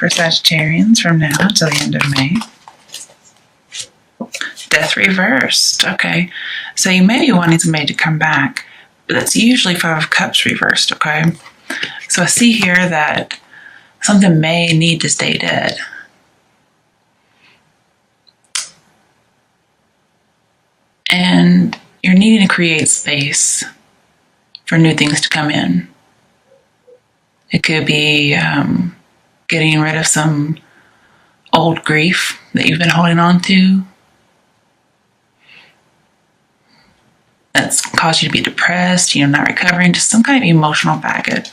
for Sagittarians from now until the end of May. Death reversed. Okay. So you may be wanting somebody to come back, but that's usually Five of Cups reversed, okay? So I see here that something may need to stay dead. And you're needing to create space for new things to come in. It could be getting rid of some old grief that you've been holding on to. That's caused you to be depressed, not recovering, just some kind of emotional baggage.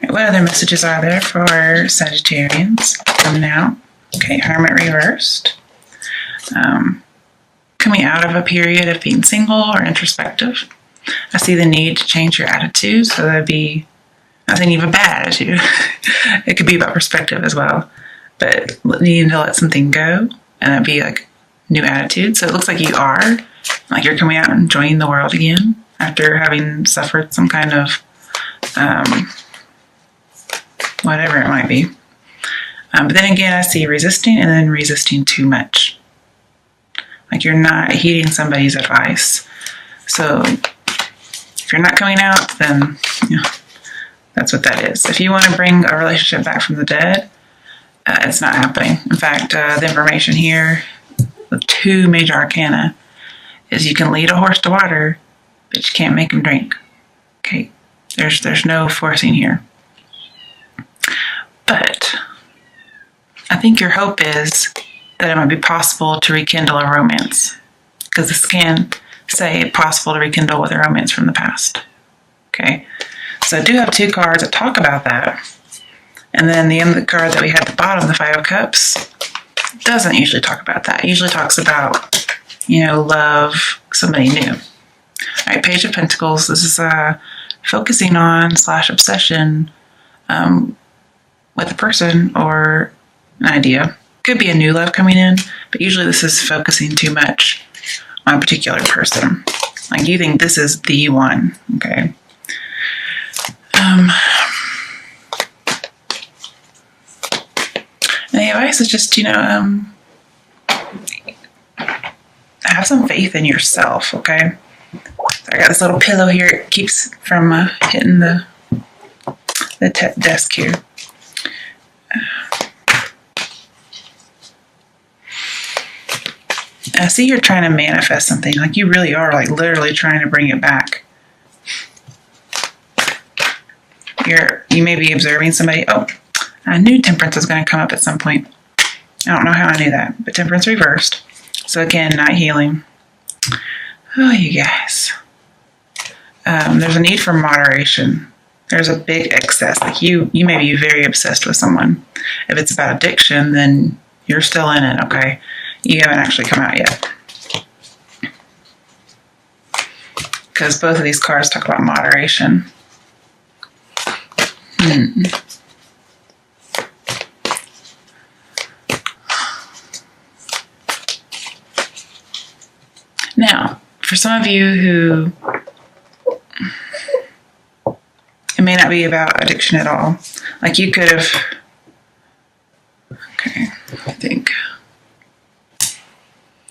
What other messages are there for Sagittarians coming out? Okay, Hermit reversed. Coming out of a period of being single or introspective. I see the need to change your attitude, so that'd be, I think, even a bad attitude. It could be about perspective as well, but needing to let something go, and that'd be like new attitude. So it looks like you are, like you're coming out and enjoying the world again after having suffered some kind of whatever it might be. But then again, I see resisting and then resisting too much. Like you're not heeding somebody's advice. So if you're not coming out, then that's what that is. If you want to bring a relationship back from the dead, it's not happening. In fact, the information here, the two major arcana, is you can lead a horse to water, but you can't make him drink. Okay, there's no forcing here. But I think your hope is that it might be possible to rekindle a romance, because this can say it's possible to rekindle with a romance from the past. Okay, so I do have two cards that talk about that, and then the other card that we had at the bottom, the Five of Cups, doesn't usually talk about that. It usually talks about, love, somebody new. All right, Page of Pentacles. This is focusing on / obsession with a person or an idea. Could be a new love coming in, but usually this is focusing too much on a particular person. Like you think this is the one, okay? And the advice is just, have some faith in yourself, okay? So I got this little pillow here. It keeps from hitting the desk here. I see you're trying to manifest something. Like you really are, like literally trying to bring it back. You may be observing somebody. Oh, I knew Temperance was going to come up at some point. I don't know how I knew that, but Temperance reversed. So again, not healing. Oh, you guys. There's a need for moderation. There's a big excess. Like you may be very obsessed with someone. If it's about addiction, then you're still in it, okay? You haven't actually come out yet. Because both of these cards talk about moderation. Now, for some of you who it may not be about addiction at all. Like you could have, okay, I think.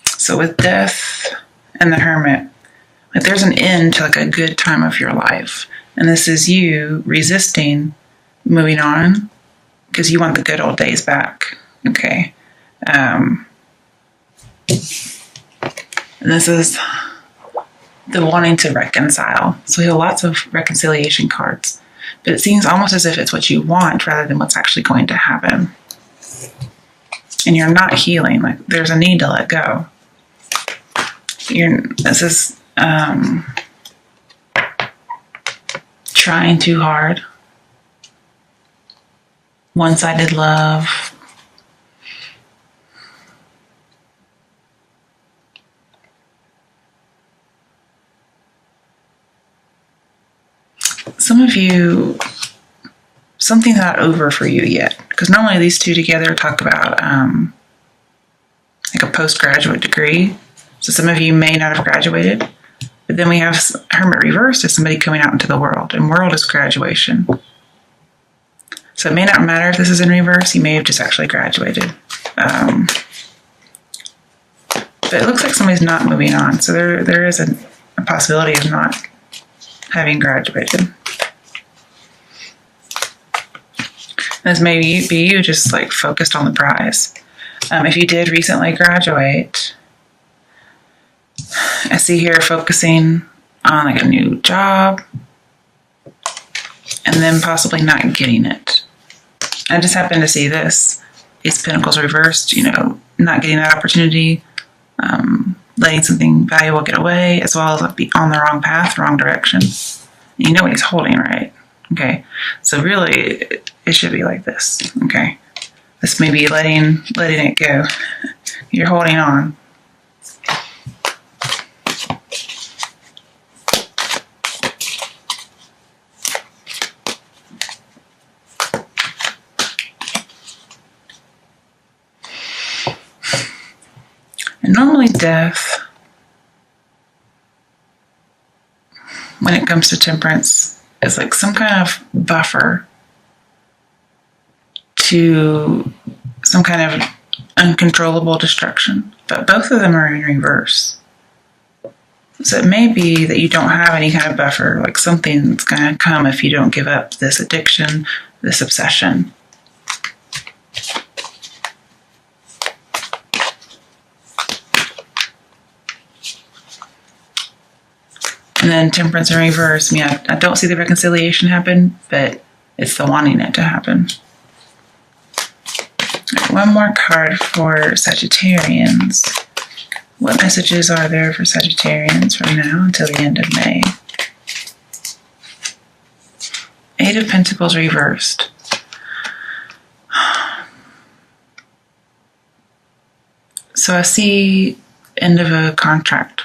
So with Death and the Hermit, like there's an end to like a good time of your life. And this is you resisting moving on because you want the good old days back. Okay. And this is the wanting to reconcile. So we have lots of reconciliation cards. But it seems almost as if it's what you want rather than what's actually going to happen. And you're not healing. Like there's a need to let go. This is trying too hard. One-sided love. Some of you, something's not over for you yet. Because normally these two together talk about like a postgraduate degree. So some of you may not have graduated. But then we have Hermit reversed as somebody coming out into the world. And world is graduation. So it may not matter if this is in reverse. You may have just actually graduated. But it looks like somebody's not moving on. So there is a possibility of not having graduated. This may be you just like focused on the prize. If you did recently graduate, I see here focusing on like a new job and then possibly not getting it. I just happen to see this. Ace of Pentacles reversed, not getting that opportunity, letting something valuable get away, as well as be on the wrong path, wrong direction. You know what he's holding, right? Okay. So really, it should be like this. Okay. This may be letting it go. You're holding on. And normally death, when it comes to temperance, is like some kind of buffer to some kind of uncontrollable destruction. But both of them are in reverse. So it may be that you don't have any kind of buffer, like something's going to come if you don't give up this addiction, this obsession. And then temperance in reverse. I don't see the reconciliation happen, but it's the wanting it to happen. One more card for Sagittarians. What messages are there for Sagittarians from now until the end of May? Eight of Pentacles reversed. So I see end of a contract.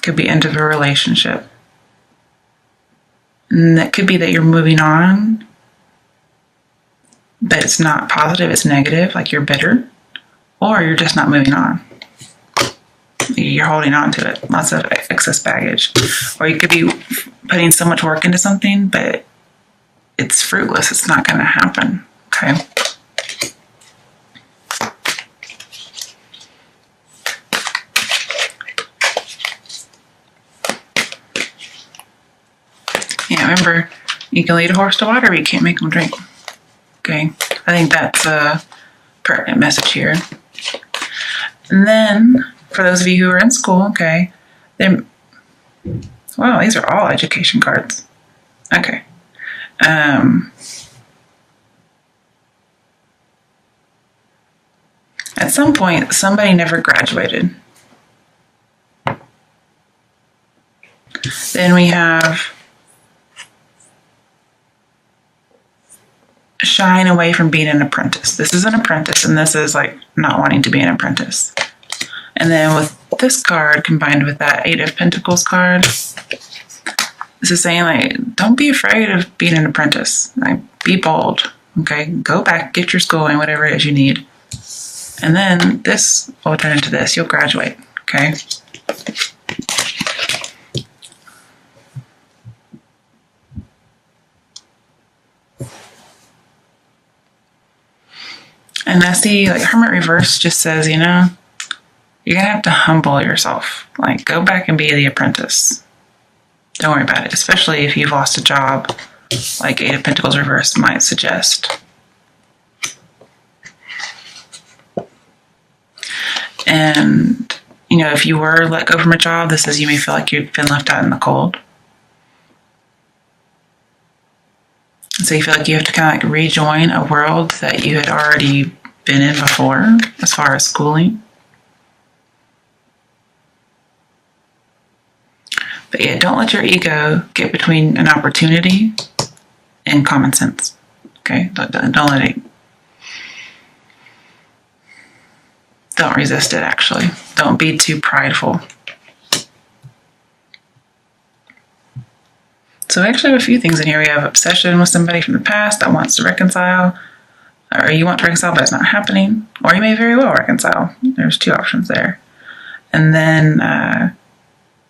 Could be end of a relationship. And that could be that you're moving on, but it's not positive, it's negative, like you're bitter, or you're just not moving on. You're holding on to it, lots of excess baggage. Or you could be putting so much work into something, but it's fruitless, it's not going to happen, okay? Yeah, remember, you can lead a horse to water, but you can't make them drink. Okay, I think that's a pertinent message here. And then, for those of you who are in school, okay, then, wow, these are all education cards. Okay. At some point, somebody never graduated. Then we have shying away from being an apprentice. This is an apprentice, and this is like not wanting to be an apprentice. And then with this card combined with that Eight of Pentacles card, this is saying like, don't be afraid of being an apprentice. Like, be bold. Okay, go back, get your schooling, whatever it is you need. And then this will turn into this. You'll graduate. Okay. And I see like Hermit Reverse just says, you're going to have to humble yourself. Like, go back and be the apprentice. Don't worry about it, especially if you've lost a job, like Eight of Pentacles Reverse might suggest. And, if you were let go from a job, this is you may feel like you've been left out in the cold. So you feel like you have to kind of like rejoin a world that you had already been in before, as far as schooling. But yeah, don't let your ego get between an opportunity and common sense. Okay? Don't let it. Don't resist it, actually. Don't be too prideful. So I actually have a few things in here. We have obsession with somebody from the past that wants to reconcile, or you want to reconcile but it's not happening, or you may very well reconcile. There's two options there. And then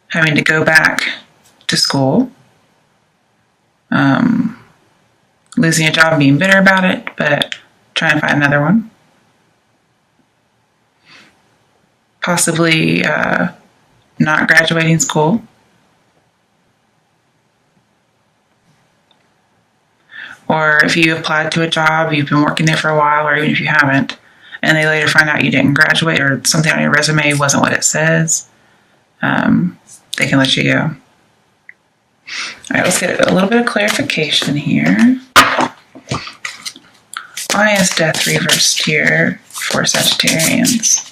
having to go back to school, losing a job and being bitter about it, but try and find another one. Possibly not graduating school. Or if you applied to a job, you've been working there for a while, or even if you haven't, and they later find out you didn't graduate or something on your resume wasn't what it says, they can let you go. All right, let's get a little bit of clarification here. Why is death reversed here for Sagittarians?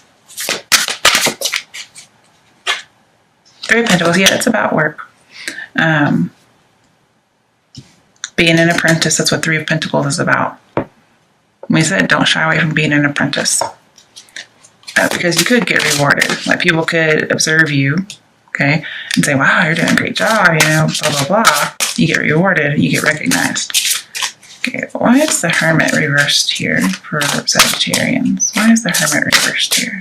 Three of Pentacles, yeah, it's about work. Being an apprentice, that's what Three of Pentacles is about. We said don't shy away from being an apprentice. Because you could get rewarded. Like people could observe you, okay, and say, wow, you're doing a great job, blah, blah, blah. You get rewarded, you get recognized. Okay, why is the Hermit reversed here for Sagittarians? Why is the Hermit reversed here?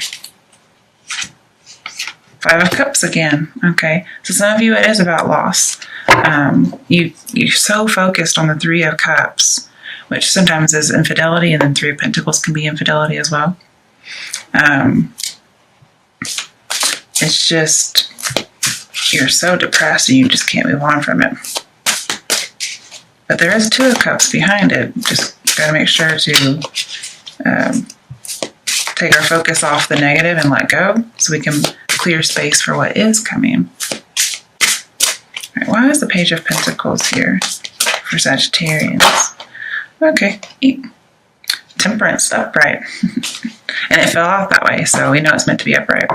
Five of Cups again, okay. So some of you, it is about loss. You're so focused on the Three of Cups, which sometimes is infidelity, and then Three of Pentacles can be infidelity as well. It's just, you're so depressed and you just can't move on from it. But there is Two of Cups behind it. Just gotta make sure to take our focus off the negative and let go so we can clear space for what is coming. All right, why is the Page of Pentacles here for Sagittarians? Okay, Temperance, upright. And it fell out that way, so we know it's meant to be upright.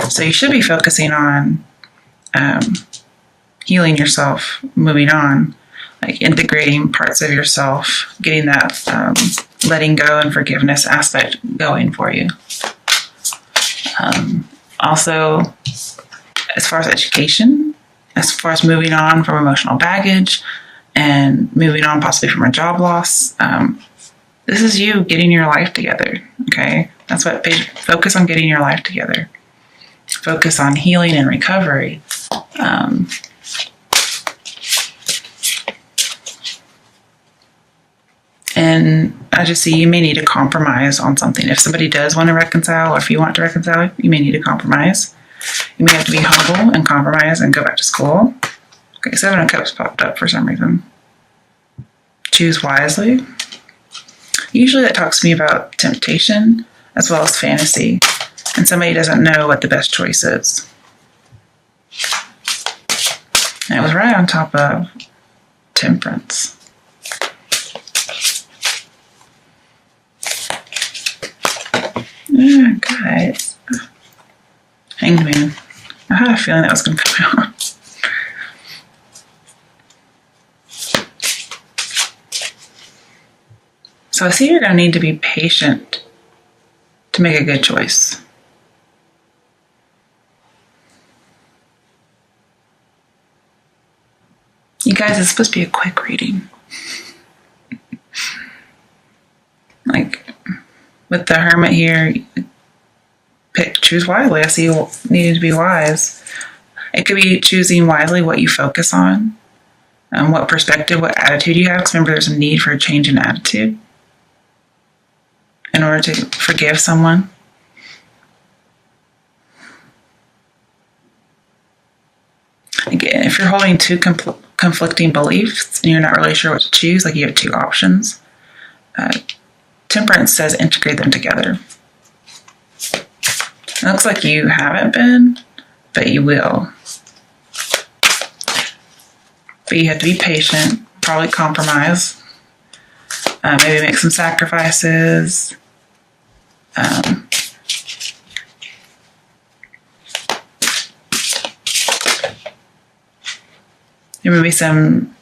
So you should be focusing on healing yourself, moving on, like integrating parts of yourself, getting that letting go and forgiveness aspect going for you. Also, as far as education, as far as moving on from emotional baggage and moving on possibly from a job loss, this is you getting your life together, okay? That's what, focus on getting your life together. Focus on healing and recovery. And I just see you may need to compromise on something. If somebody does want to reconcile, or if you want to reconcile, you may need to compromise. You may have to be humble and compromise and go back to school. Okay, Seven of Cups popped up for some reason. Choose wisely. Usually that talks to me about temptation as well as fantasy. And somebody doesn't know what the best choice is. And it was right on top of Temperance. Yeah, guys. Hanged Man. I had a feeling that was going to come out. So I see you're going to need to be patient to make a good choice. You guys, it's supposed to be a quick reading. Like, with the Hermit here, choose wisely. I see you needing to be wise. It could be choosing wisely what you focus on, what perspective, what attitude you have. Because remember, there's a need for a change in attitude in order to forgive someone. Again, if you're holding two conflicting beliefs and you're not really sure what to choose, like you have two options, Temperance says integrate them together. It looks like you haven't been, but you will. But you have to be patient, probably compromise, maybe make some sacrifices. There may be some,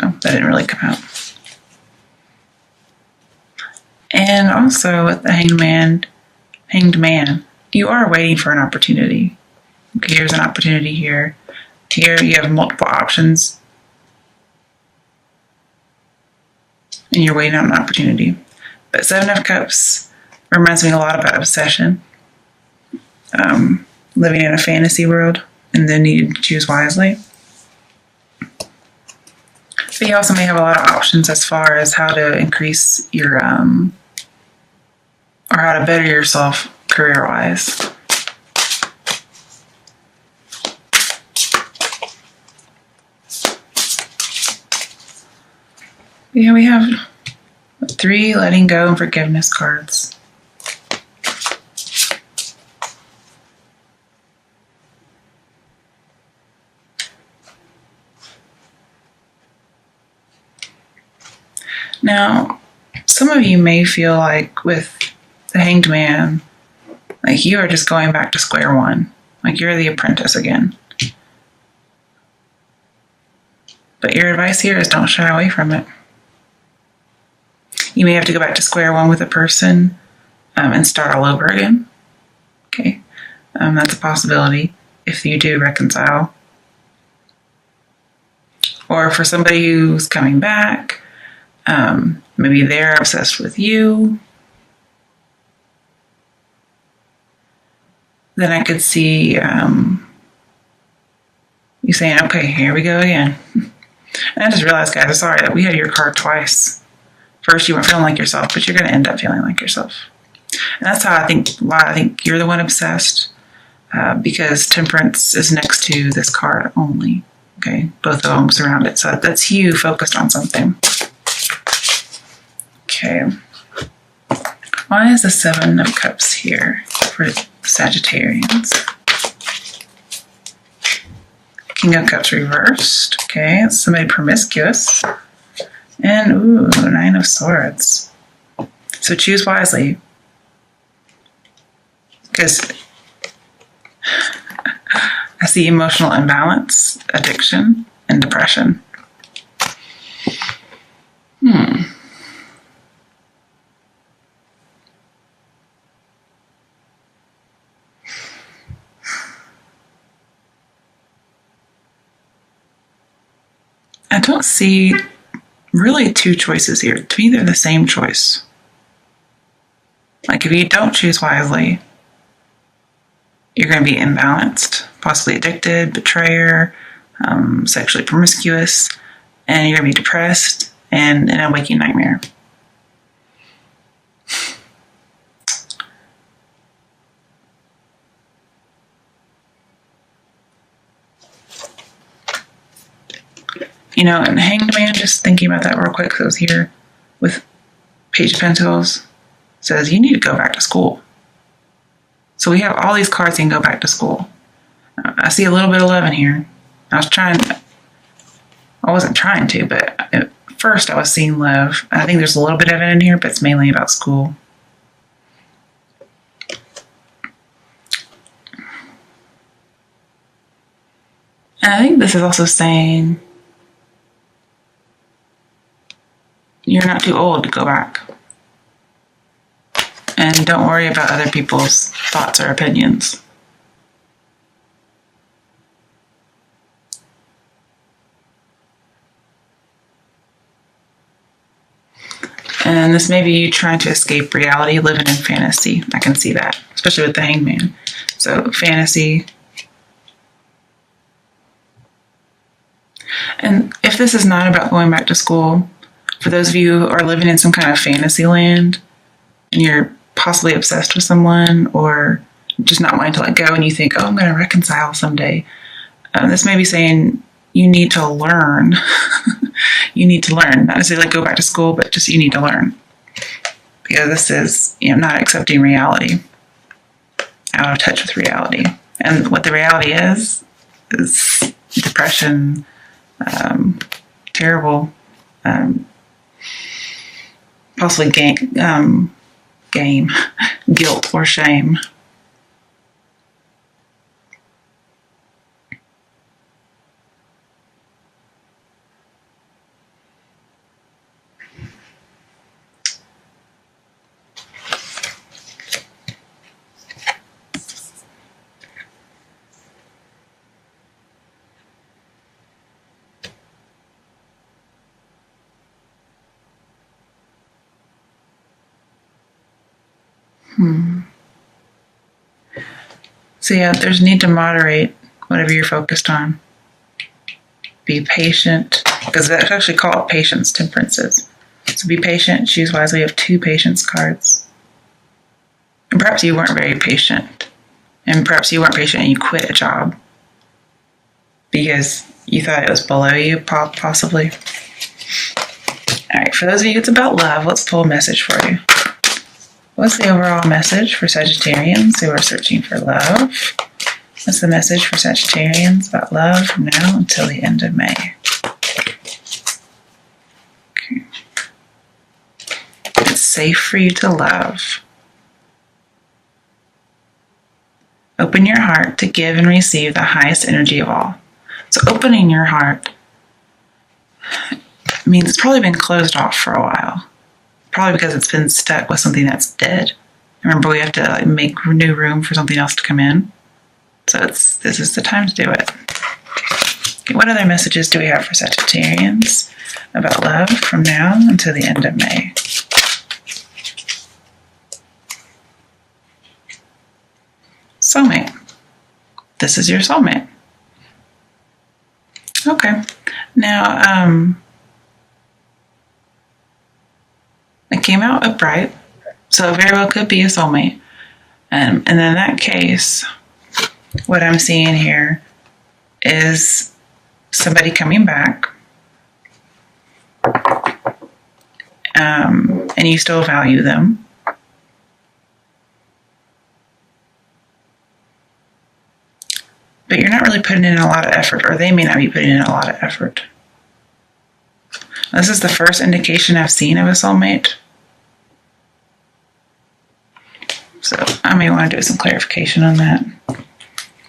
oh, that didn't really come out. And also with the Hanged Man, you are waiting for an opportunity. Okay, here's an opportunity here. Here you have multiple options. And you're waiting on an opportunity. But Seven of Cups reminds me a lot about obsession. Living in a fantasy world and then needing to choose wisely. But you also may have a lot of options as far as how to increase your, or how to better yourself career-wise. Yeah, we have 3 letting go and forgiveness cards. Now, some of you may feel like with the Hanged Man, like you are just going back to square one. Like you're the apprentice again. But your advice here is don't shy away from it. You may have to go back to square one with a person and start all over again. Okay, that's a possibility if you do reconcile. Or for somebody who's coming back, maybe they're obsessed with you. Then I could see you saying, okay, here we go again. And I just realized, guys, I'm sorry that we had your card twice. First, you weren't feeling like yourself, but you're going to end up feeling like yourself. And that's why I think you're the one obsessed, because Temperance is next to this card only. Okay, both of them surround it. So that's you focused on something. Okay. Why is the 7 of Cups here for Sagittarians? King of Cups reversed. Okay, it's somebody promiscuous. And, ooh, 9 of Swords. So choose wisely. Because I see emotional imbalance, addiction, and depression. I don't see really 2 choices here. To me, they're the same choice. Like if you don't choose wisely, you're going to be imbalanced, possibly addicted, betrayer, sexually promiscuous, and you're going to be depressed and in a waking nightmare. You know, and Hanged Man, just thinking about that real quick, because I was here with Page of Pentacles, says you need to go back to school. So we have all these cards that can go back to school. I see a little bit of love in here. I wasn't trying to, but at first I was seeing love. I think there's a little bit of it in here, but it's mainly about school. And I think this is also saying you're not too old to go back. And don't worry about other people's thoughts or opinions. And this may be you trying to escape reality, living in fantasy. I can see that, especially with the Hanged Man. So fantasy. And if this is not about going back to school, for those of you who are living in some kind of fantasy land and you're possibly obsessed with someone or just not wanting to let go and you think, oh, I'm going to reconcile someday. This may be saying you need to learn. You need to learn. Not necessarily like go back to school, but just you need to learn. Because this is, not accepting reality. Out of touch with reality. And what the reality is depression, terrible, possibly guilt or shame. So yeah, there's need to moderate whatever you're focused on. Be patient. because that's actually called patience, temperances. So be patient, choose wisely. We have 2 patience cards. And perhaps you weren't very patient. And perhaps you weren't patient and you quit a job because you thought it was below you, possibly. All right, for those of you it's about love, let's pull a message for you. What's the overall message for Sagittarians who are searching for love? What's the message for Sagittarians about love from now until the end of May? Okay. It's safe for you to love. Open your heart to give and receive the highest energy of all. So opening your heart means it's probably been closed off for a while. Probably because it's been stuck with something that's dead. Remember, we have to make new room for something else to come in. So this is the time to do it. Okay, what other messages do we have for Sagittarians about love from now until the end of May? Soulmate. This is your soulmate. Okay. Now, it came out upright, so it very well could be a soulmate. And in that case, what I'm seeing here is somebody coming back, and you still value them. But you're not really putting in a lot of effort, or they may not be putting in a lot of effort. This is the first indication I've seen of a soulmate. So I may want to do some clarification on that.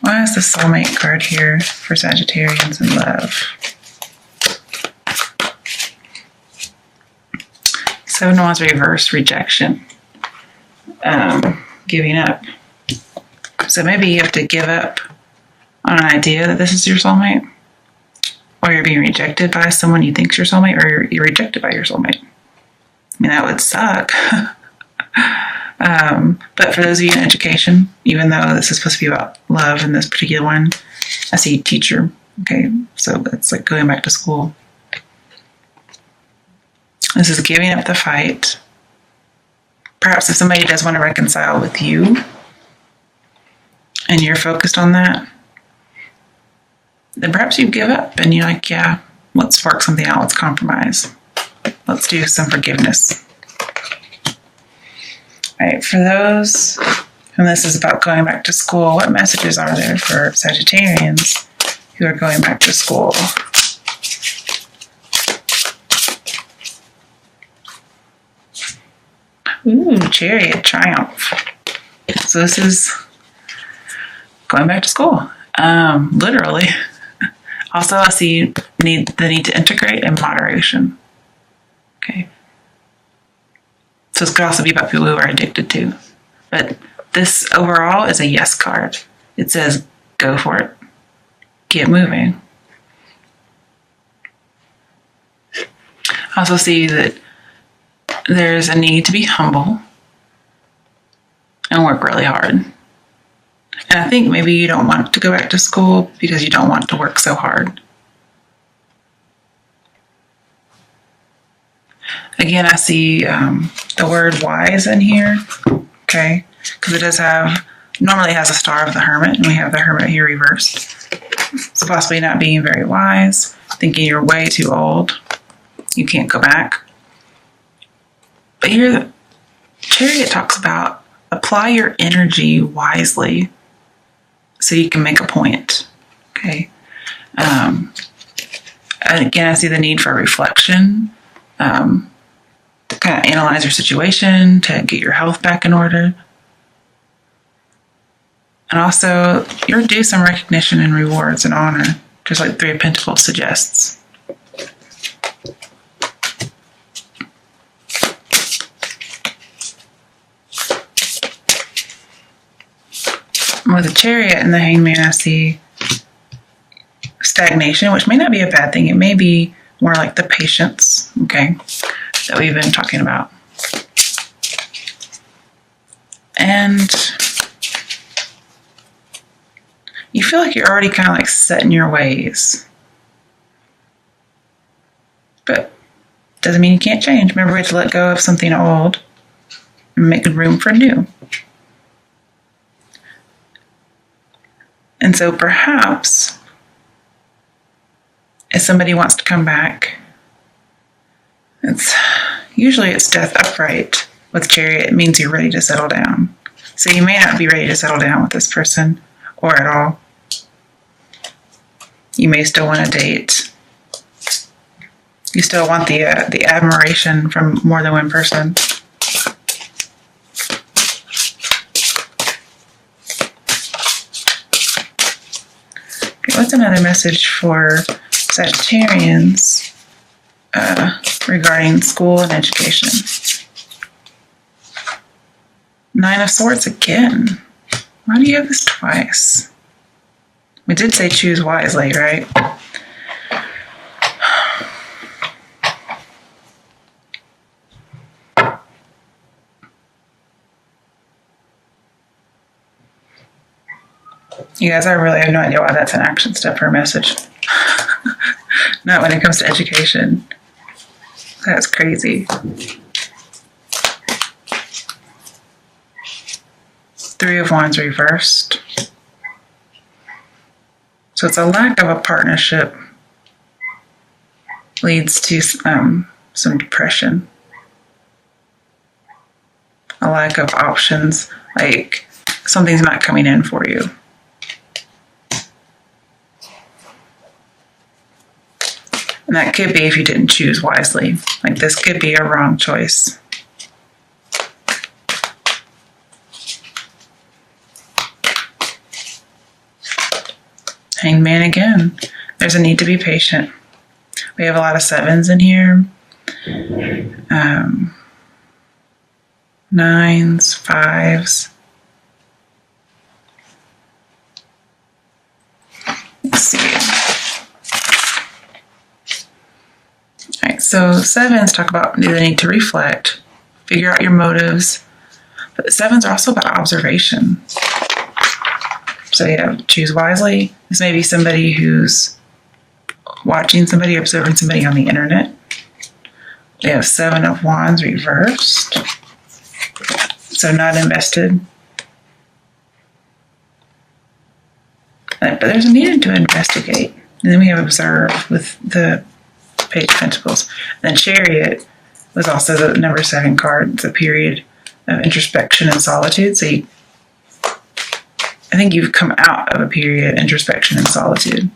Why is the soulmate card here for Sagittarians in love? 7 of Wands reverse, rejection. Giving up. So maybe you have to give up on an idea that this is your soulmate, or you're being rejected by someone you think's your soulmate, or you're rejected by your soulmate. I mean, that would suck. But for those of you in education, even though this is supposed to be about love in this particular one, I see teacher. Okay, so it's like going back to school. This is giving up the fight. Perhaps if somebody does want to reconcile with you, and you're focused on that, then perhaps you give up and you're like, yeah, let's spark something out. Let's compromise. Let's do some forgiveness. All right, for those, and this is about going back to school, what messages are there for Sagittarians who are going back to school? Ooh, Chariot, Triumph. So this is going back to school, literally. Also, I see the need to integrate and moderation. Okay. So this could also be about people who are addicted to. But this overall is a yes card. It says, go for it. Get moving. I also see that there's a need to be humble and work really hard. And I think maybe you don't want to go back to school because you don't want to work so hard. Again, I see the word wise in here, okay? Because it does have, normally it has a star of the hermit, and we have the hermit here reversed. So possibly not being very wise, thinking you're way too old, you can't go back. But here, the Chariot talks about apply your energy wisely so you can make a point, okay? Again, I see the need for reflection, to kind of analyze your situation, to get your health back in order. And also, you're due some recognition and rewards and honor, just like 3 of Pentacles suggests. With the Chariot and the Hangman, I see stagnation, which may not be a bad thing. It may be more like the patience, okay, that we've been talking about. And you feel like you're already kind of like set in your ways. But doesn't mean you can't change. Remember, we have to let go of something old and make room for new. And so perhaps if somebody wants to come back, it's death upright. With Chariot, it means you're ready to settle down. So you may not be ready to settle down with this person or at all. You may still want to date. You still want the admiration from more than one person. Okay, what's another message for Sagittarians regarding school and education? 9 of Swords again. Why do you have this twice? We did say choose wisely, right? You guys, I really have no idea why that's an action step for a message. Not when it comes to education. That's crazy. 3 of Wands reversed. So it's a lack of a partnership leads to some depression. A lack of options, like something's not coming in for you. And that could be if you didn't choose wisely. Like this could be a wrong choice. Hangman again. There's a need to be patient. We have a lot of 7s in here. 9s, 5s. Let's see. All right, so 7s talk about the need to reflect, figure out your motives. But 7s are also about observation. So you have choose wisely. This may be somebody who's watching somebody, observing somebody on the internet. They have 7 of Wands reversed. So not invested. But there's a need to investigate. And then we have observe with the Page of Pentacles. And then Chariot was also the number 7 card. It's a period of introspection and solitude. So I think you've come out of a period of introspection and solitude.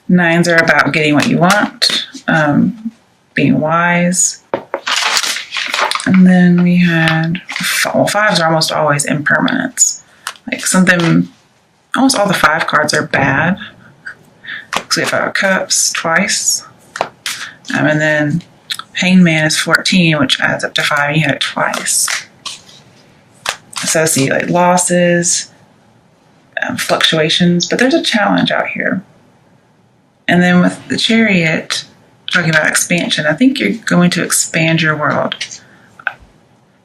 9s are about getting what you want, being wise. And then we had, 5s are almost always impermanence. Like something, almost all the 5 cards are bad. So we have 5 of Cups twice. And then Hangman is 14, which adds up to 5, and you had it twice. So I see like losses, fluctuations, but there's a challenge out here. And then with the Chariot, talking about expansion, I think you're going to expand your world.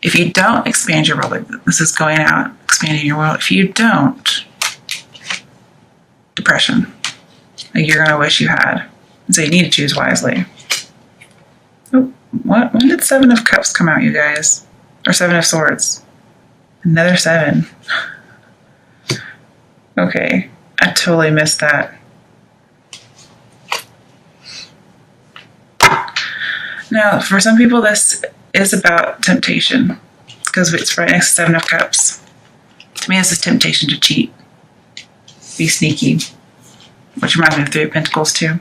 If you don't expand your world, like this is going out, expanding your world. If you don't, depression. Like you're going to wish you had. And so you need to choose wisely. Oh, what? When did 7 of Cups come out, you guys? Or 7 of Swords? Another 7. Okay, I totally missed that. Now, for some people, this is about temptation because it's right next to 7 of Cups. To me, this is temptation to cheat, be sneaky, which reminds me of 3 of Pentacles too.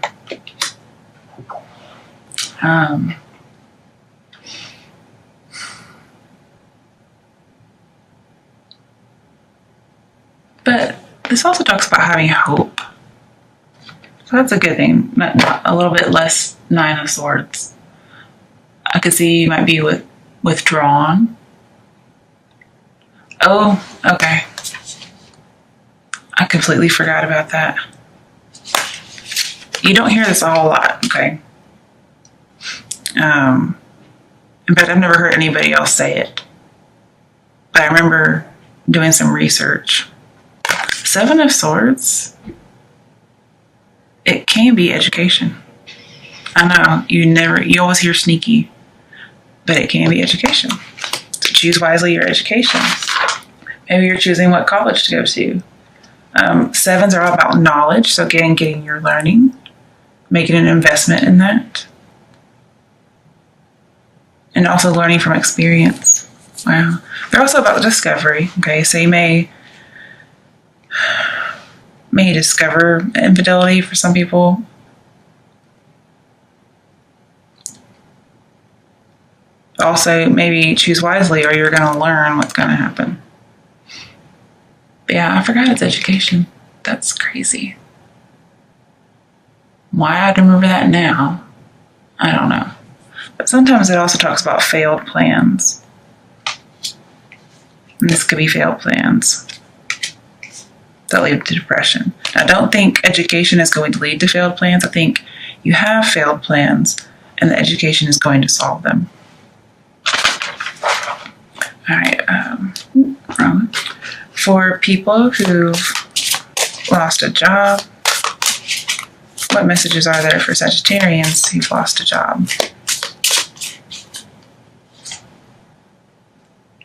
But this also talks about having hope. So that's a good thing. Not a little bit less 9 of Swords. I could see you might be withdrawn. Oh, okay. I completely forgot about that. You don't hear this a whole lot, okay? But I've never heard anybody else say it. But I remember doing some research. 7 of Swords, it can be education. I know you always hear sneaky, but it can be education. So choose wisely your education. Maybe you're choosing what college to go to. Sevens are all about knowledge. So again, getting your learning, making an investment in that. And also learning from experience. Wow. They're also about discovery. Okay, so you may discover infidelity for some people. Also, maybe choose wisely or you're going to learn what's going to happen. But yeah, I forgot it's education. That's crazy. Why I'd remember that now, I don't know. But sometimes it also talks about failed plans. And this could be failed plans that lead to depression. Now, I don't think education is going to lead to failed plans. I think you have failed plans and the education is going to solve them. All right. For people who've lost a job, what messages are there for Sagittarians who've lost a job?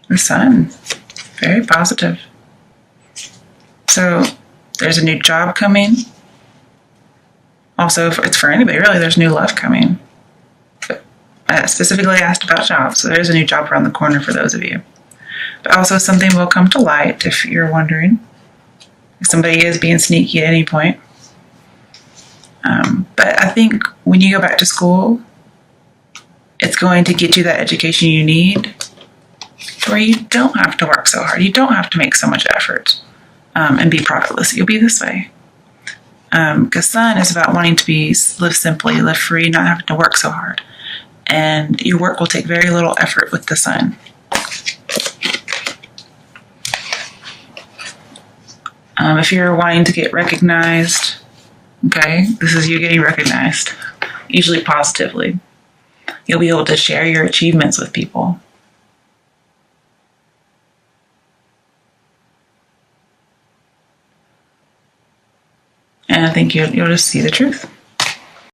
The Sun. Very positive. So there's a new job coming. Also, it's for anybody, really, there's new love coming. But I specifically asked about jobs, so there's a new job around the corner for those of you. But also something will come to light if you're wondering. If somebody is being sneaky at any point. But I think when you go back to school, it's going to get you that education you need where you don't have to work so hard. You don't have to make so much effort and be profitless. You'll be this way. Because Sun is about wanting to live simply, live free, not having to work so hard. And your work will take very little effort with the Sun. If you're wanting to get recognized, okay, this is you getting recognized, usually positively. You'll be able to share your achievements with people. And I think you'll just see the truth.